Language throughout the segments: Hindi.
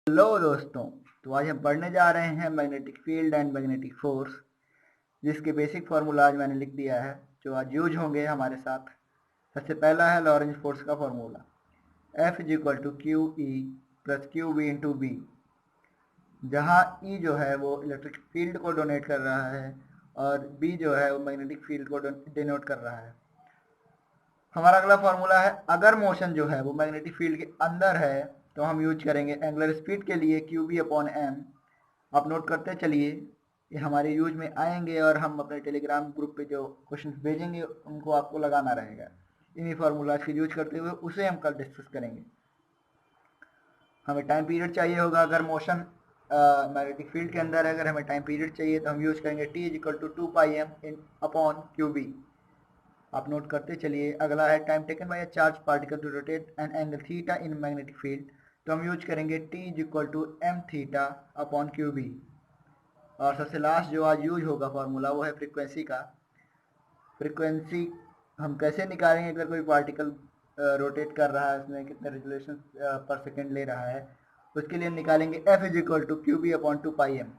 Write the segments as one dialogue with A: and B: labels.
A: हेलो दोस्तों, तो आज हम पढ़ने जा रहे हैं magnetic field and magnetic force, जिसके बेसिक फार्मूला आज मैंने लिख दिया है जो आज यूज होंगे हमारे साथ। सबसे पहला है लॉरेंज फोर्स का formula, F is equal to Q E plus Q B into B, जहाँ ई जो है वो इलेक्ट्रिक फील्ड को डोनेट कर रहा है और बी जो है वो मैग्नेटिक फील्ड को डिनोट कर रहा है। हमारा अगला फार्मूला है, अगर मोशन जो है वो मैग्नेटिक फील्ड के अंदर है तो हम यूज करेंगे एंगुलर स्पीड के लिए क्यू बी अपॉन एम। आप नोट करते चलिए, ये हमारे यूज में आएंगे और हम अपने टेलीग्राम ग्रुप पे जो क्वेश्चन भेजेंगे उनको आपको लगाना रहेगा। इन्हीं फार्मूलाज के यूज करते हुए उसे हम कल डिस्कस करेंगे। हमें टाइम पीरियड चाहिए होगा, अगर मोशन मैग्नेटिक फील्ड के अंदर है, अगर हमें टाइम पीरियड चाहिए तो हम यूज करेंगे T is equal to 2 pi M in upon Q B. आप नोट करते चलिए। अगला है time taken by a charge particle to rotate an angle theta in magnetic field, तो हम यूज करेंगे T is equal to M theta upon Q B. और सबसे लास्ट जो आज यूज होगा फार्मूला वो है फ्रीक्वेंसी का। फ्रीक्वेंसी हम कैसे निकालेंगे, अगर कोई पार्टिकल रोटेट कर रहा है, उसमें कितने रेजुलेशन पर सेकेंड ले रहा है, उसके लिए निकालेंगे F is equal to Q B upon 2 pi M.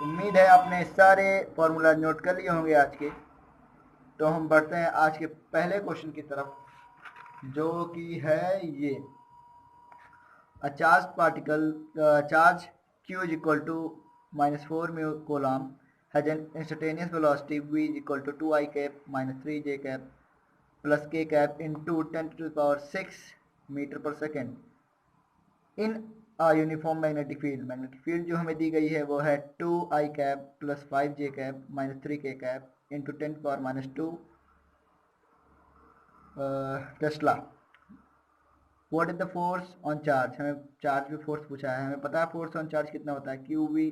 A: उम्मीद है आपने सारे फार्मूला नोट कर लिए होंगे आज के। तो हम बढ़ते हैं आज के पहले क्वेश्चन की तरफ, जो कि है ये, अ charge particle charge q is equal to -4 mu coulomb has an instantaneous velocity v is equal to 2 I cap minus 3 j cap plus k cap into 10 to the power 6 metre per second in a uniform magnetic field. Magnetic field जो हमें दी गई है वो है 2 I cap plus 5 j cap minus 3 k cap into 10 power minus 2 Tesla. What is the force on charge, हमें चार्ज पे फोर्स पूछा है, हमें पता है फोर्स ऑन चार्ज कितना होता है, क्यू वी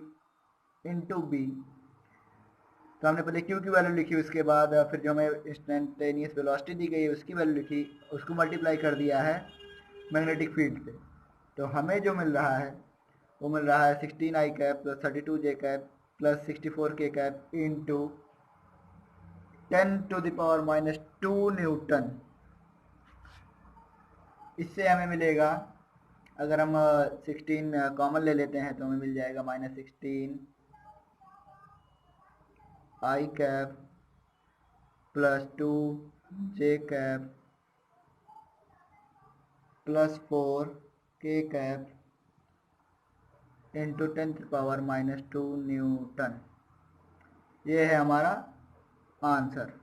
A: इंटू बी। तो हमने पहले क्यू की वैल्यू लिखी, उसके बाद फिर जो हमें इंस्टेंटेनियस वेलोसिटी दी गई है उसकी वैल्यू लिखी, उसको मल्टीप्लाई कर दिया है मैग्नेटिक फील्ड पे। तो हमें जो मिल रहा है वो मिल रहा है 16 I cap plus 32 J cap plus 64 K cap into 10 to the power minus 2 newton. इससे हमें मिलेगा, अगर हम 16 कॉमन ले लेते हैं तो हमें मिल जाएगा -16 I cap plus 2 J cap plus 4 के cap into 10 power minus 2 Newton. ये है हमारा आंसर।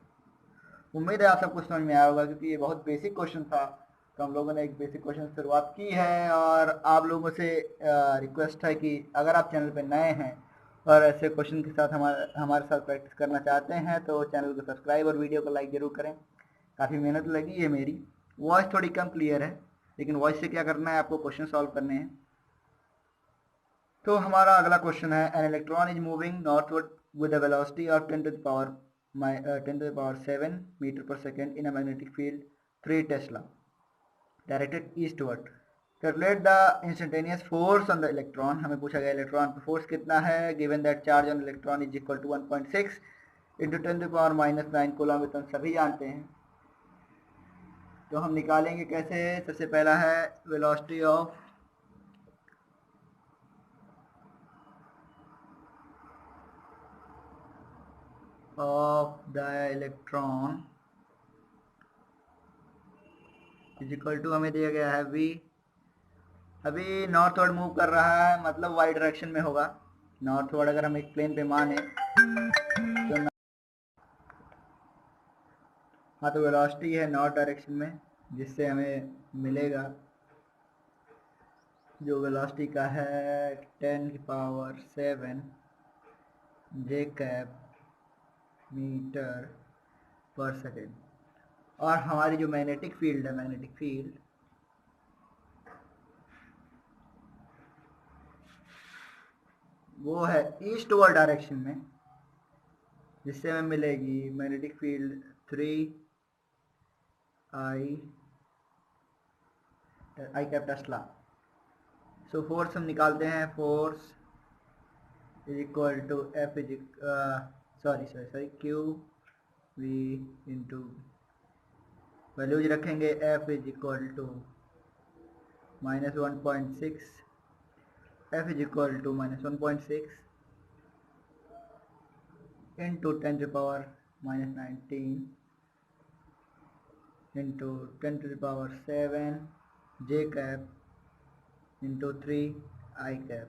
A: उम्मीद है आप सबको समझ में आया होगा, क्योंकि ये बहुत बेसिक क्वेश्चन था। तो हम लोगों ने एक बेसिक क्वेश्चन से शुरुआत की है, और आप लोगों से रिक्वेस्ट है कि अगर आप चैनल पर नए हैं और ऐसे क्वेश्चन के साथ हमारे साथ प्रैक्टिस करना चाहते हैं तो चैनल को सब्सक्राइब और वीडियो को लाइक ज़रूर करें। काफ़ी मेहनत लगी है मेरी, वॉइस थोड़ी कम क्लियर है, लेकिन वॉइस से क्या करना है, आपको क्वेश्चन सॉल्व करने हैं। तो हमारा अगला क्वेश्चन है, an electron is moving northward with a velocity of 10 to the power 7 metre per second in a magnetic field 3 tesla directed eastward. Calculate the instantaneous force on the electron. हमें पूछा गया इलेक्ट्रॉन पर फोर्स कितना है, given that charge on electron is equal to 1.6 into 10 to the power minus 9 coulomb. तो सभी जानते हैं, तो हम निकालेंगे कैसे। सबसे पहला है velocity of the electron is equal to, हमें दिया गया है v। अभी नॉर्थवर्ड मूव कर रहा है, मतलब वाई डायरेक्शन में होगा। नॉर्थवर्ड अगर हम एक प्लेन पे माने तो हाँ, तो वेलोसिटी है नॉर्थ डायरेक्शन में, जिससे हमें मिलेगा जो वेलोसिटी का है 10 की power 7 J cap metre per second. और हमारी जो मैग्नेटिक फील्ड है, मैग्नेटिक फील्ड वो है ईस्टवर्ड डायरेक्शन में, जिससे हमें मिलेगी magnetic field 3 I cap tesla. So force हम निकालते हैं, force is equal to F is sorry Q V into, values रखेंगे, F is equal to -1.6 f is equal to -1.6 into 10 to the power -19 into 10 to the power 7 j cap into 3 I cap।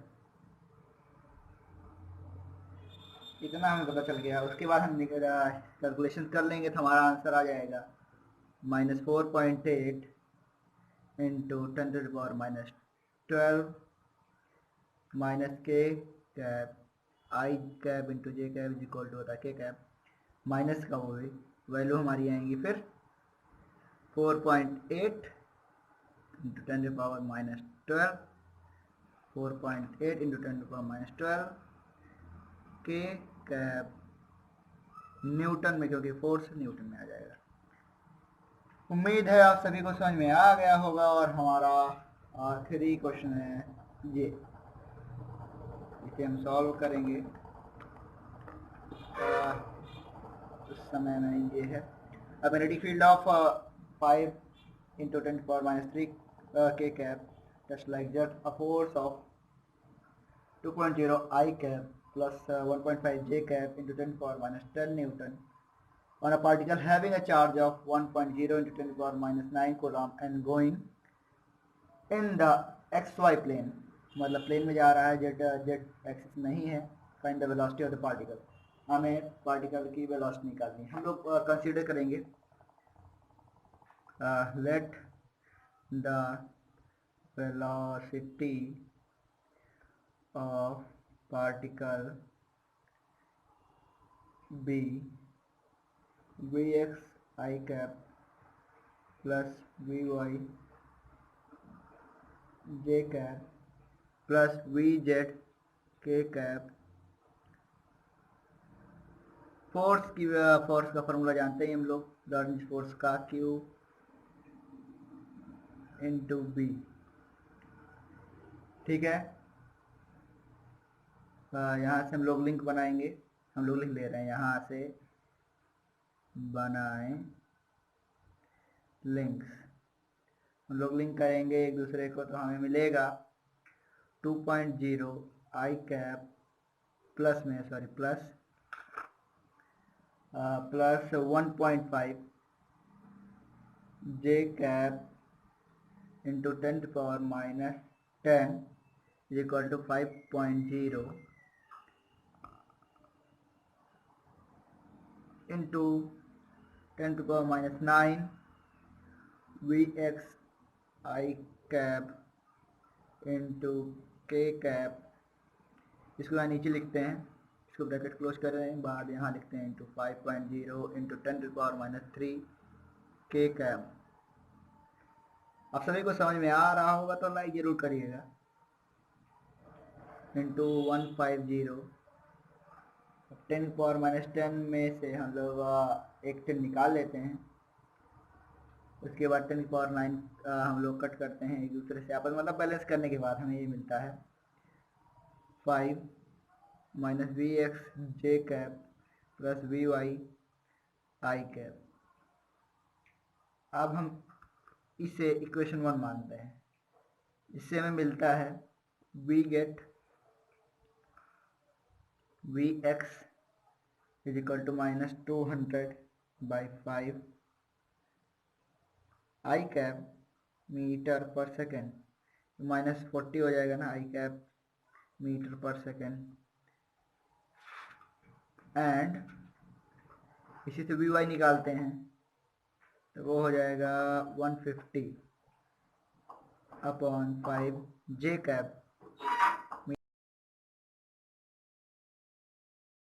A: इतना हमें पता चल गया। उसके बाद हम कैलकुलेशन कर लेंगे तो हमारा आंसर आ जाएगा -4.8 into 10 to the power -12 minus K cap I cap into J cap is equal to होता है के कैप माइनस का वो वैल्यू हमारी आएंगी फिर 4.8 into 10 to power -12 4.8 into 10 to power -12 K cap Newton में, क्योंकि फोर्स न्यूटन में आ जाएगा। उम्मीद है आप सभी को समझ में आ गया होगा। और हमारा आखिरी क्वेश्चन है ये, इसे हम सॉल्व करेंगे उस समय में। ये है a magnetic field of 5 into 10 to power -3 K cap just like जट a force of 2.0 I cap plus 1.5 J cap into 10 to the power -10 Newton on a particle having a charge of 1.0 into 10 to the power -9 coulomb and going in the xy plane, मतलब प्लेन में जा रहा है, जेड एक्सिस नहीं है। Find the velocity of the particle, हमें पार्टिकल की वेलोसिटी निकालनी है। हम लोग कंसीडर करेंगे let the velocity of particle be vx I cap plus vy j cap plus vz k cap। Force का फॉर्मूला जानते हैं हम लोग, लॉरेंज फोर्स का Q इंटू बी। ठीक है, यहाँ से हम लोग लिंक बनाएंगे। हम लोग लिख ले रहे हैं, यहाँ से बनाएं लिंक्स। हम लोग लिंक करेंगे एक दूसरे को तो हमें मिलेगा 2.0 I cap plus 1.5 J cap into 10 to the power -10 is equal to 5.0 into 10 to the power -9 Vx I cap into k cap। इसको यहाँ नीचे लिखते हैं, इसको ब्रैकेट क्लोज कर रहे हैं, बाद यहाँ लिखते हैं into 5.0 into 10 to the power -3 k cap। आप सभी को समझ में आ रहा होगा तो लाइक जरूर करिएगा। इंटू 150 10 पावर -10 में से हम लोग एक 10 निकाल लेते हैं। उसके बाद 10 पावर 9 हम लोग कट करते हैं एक दूसरे से, आपस मतलब बैलेंस करने के बाद हमें ये मिलता है 5 minus Vx J cap plus Vy I cap. अब हम इसे इक्वेशन 1 मानते हैं। इससे हमें मिलता है we get Vx is equal to -200/5 I cap metre per second, -40 हो जाएगा ना I cap metre per second. And इसी से Vy निकालते हैं तो वो हो जाएगा 150/5 J कैप